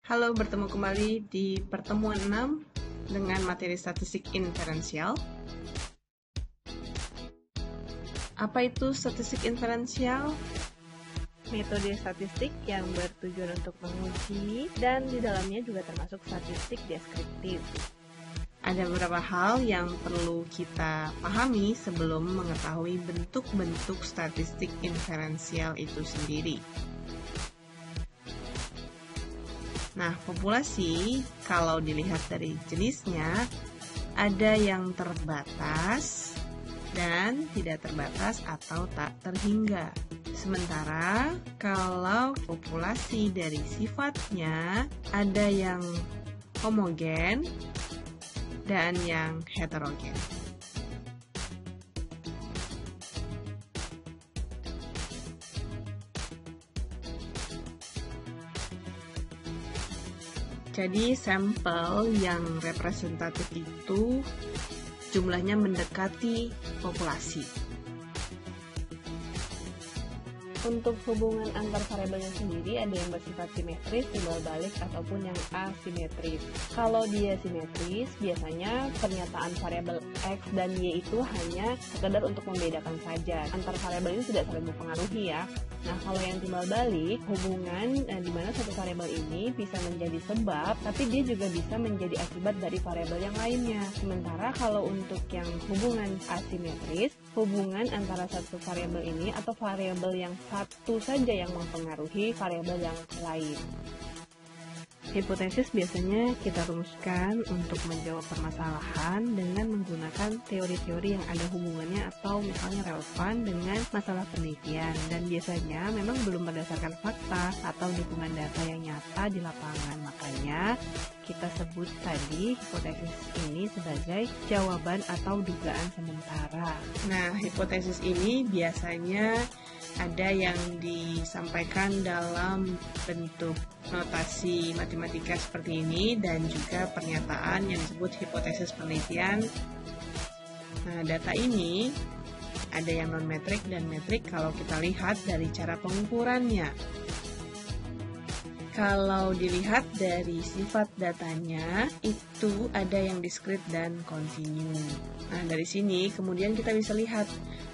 Halo, bertemu kembali di pertemuan 6 dengan materi statistik inferensial. Apa itu statistik inferensial? Metode statistik yang bertujuan untuk menguji dan di dalamnya juga termasuk statistik deskriptif. Ada beberapa hal yang perlu kita pahami sebelum mengetahui bentuk-bentuk statistik inferensial itu sendiri. Nah, populasi kalau dilihat dari jenisnya ada yang terbatas dan tidak terbatas atau tak terhingga. Sementara kalau populasi dari sifatnya ada yang homogen dan yang heterogen. Jadi sampel yang representatif itu jumlahnya mendekati populasi. Untuk hubungan antar variabelnya sendiri ada yang bersifat simetris, timbal balik, ataupun yang asimetris. Kalau dia simetris, biasanya pernyataan variabel X dan Y itu hanya sekedar untuk membedakan saja. Antar variabel ini tidak saling mempengaruhi ya. Nah, kalau yang timbal balik, hubungan di mana satu variabel ini bisa menjadi sebab, tapi dia juga bisa menjadi akibat dari variabel yang lainnya. Sementara kalau untuk yang hubungan asimetris, hubungan antara satu variabel ini atau variabel yang satu saja yang mempengaruhi variabel yang lain. Hipotesis biasanya kita rumuskan untuk menjawab permasalahan dengan menggunakan teori-teori yang ada hubungannya atau misalnya relevan dengan masalah penelitian, dan biasanya memang belum berdasarkan fakta atau dukungan data yang nyata di lapangan. Makanya kita sebut tadi hipotesis ini sebagai jawaban atau dugaan sementara. Nah, hipotesis ini biasanya ada yang disampaikan dalam bentuk notasi matematika seperti ini dan juga pernyataan yang disebut hipotesis penelitian. Nah, data ini ada yang non-metrik dan metrik kalau kita lihat dari cara pengukurannya. Kalau dilihat dari sifat datanya, itu ada yang diskrit dan kontinu. Nah, dari sini kemudian kita bisa lihat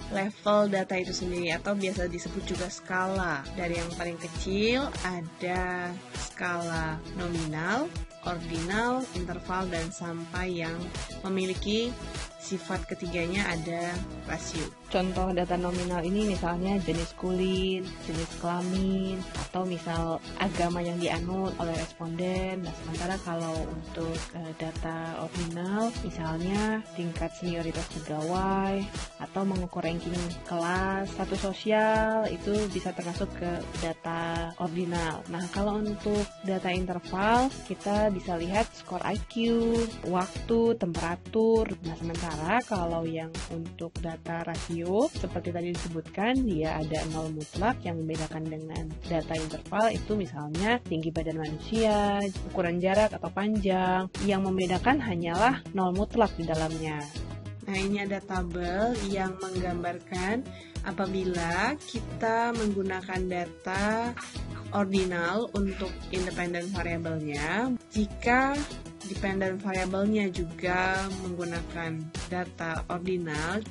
level data itu sendiri atau biasa disebut juga skala. Dari yang paling kecil ada skala nominal, ordinal, interval, dan sampai yang memiliki sifat ketiganya ada rasio. Contoh data nominal ini misalnya jenis kulit, jenis kelamin, atau misal agama yang dianut oleh responden. Nah, sementara kalau untuk data ordinal misalnya tingkat senioritas pegawai atau mengukur ranking kelas, status sosial, itu bisa termasuk ke data ordinal. Nah, kalau untuk data interval kita bisa lihat skor IQ, waktu, temperatur. Nah, sementara kalau yang untuk data rasio seperti tadi disebutkan, dia ada 0 mutlak. Yang membedakan dengan data interval itu misalnya tinggi badan manusia, ukuran jarak atau panjang. Yang membedakan hanyalah 0 mutlak di dalamnya. Nah, ini ada tabel yang menggambarkan apabila kita menggunakan data ordinal untuk independen variabelnya, jika dependent variabelnya juga menggunakan data ordinal,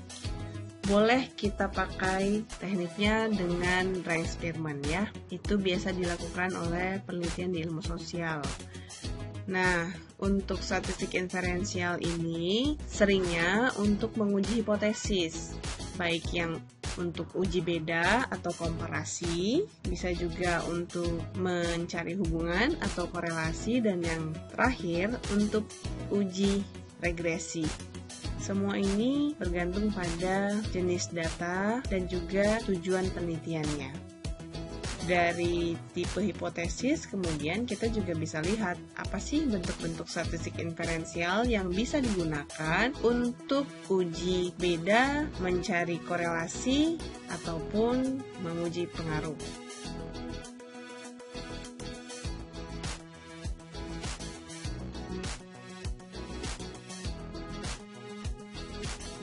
boleh kita pakai tekniknya dengan Ray Spearman ya. Itu biasa dilakukan oleh penelitian di ilmu sosial. Nah, untuk statistik inferensial ini seringnya untuk menguji hipotesis, baik yang untuk uji beda atau komparasi, bisa juga untuk mencari hubungan atau korelasi, dan yang terakhir untuk uji regresi. Semua ini bergantung pada jenis data dan juga tujuan penelitiannya. Dari tipe hipotesis, kemudian kita juga bisa lihat apa sih bentuk-bentuk statistik inferensial yang bisa digunakan untuk uji beda, mencari korelasi, ataupun menguji pengaruh.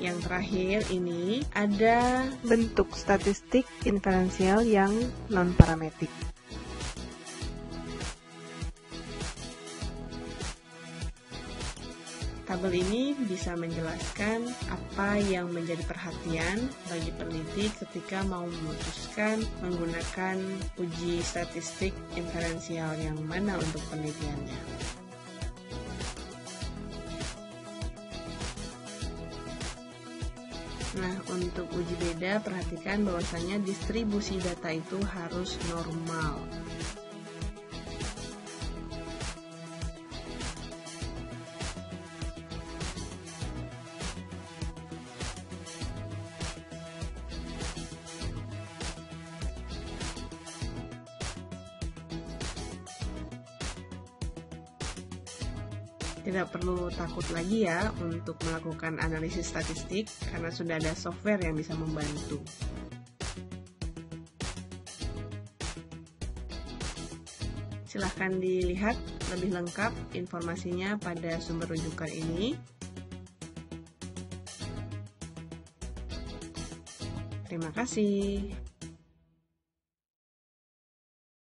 Yang terakhir ini ada bentuk statistik inferensial yang non-parametrik. Tabel ini bisa menjelaskan apa yang menjadi perhatian bagi peneliti ketika mau memutuskan menggunakan uji statistik inferensial yang mana untuk penelitiannya. Nah, untuk uji beda, perhatikan bahwasanya distribusi data itu harus normal. Tidak perlu takut lagi ya untuk melakukan analisis statistik karena sudah ada software yang bisa membantu. Silahkan dilihat lebih lengkap informasinya pada sumber rujukan ini. Terima kasih.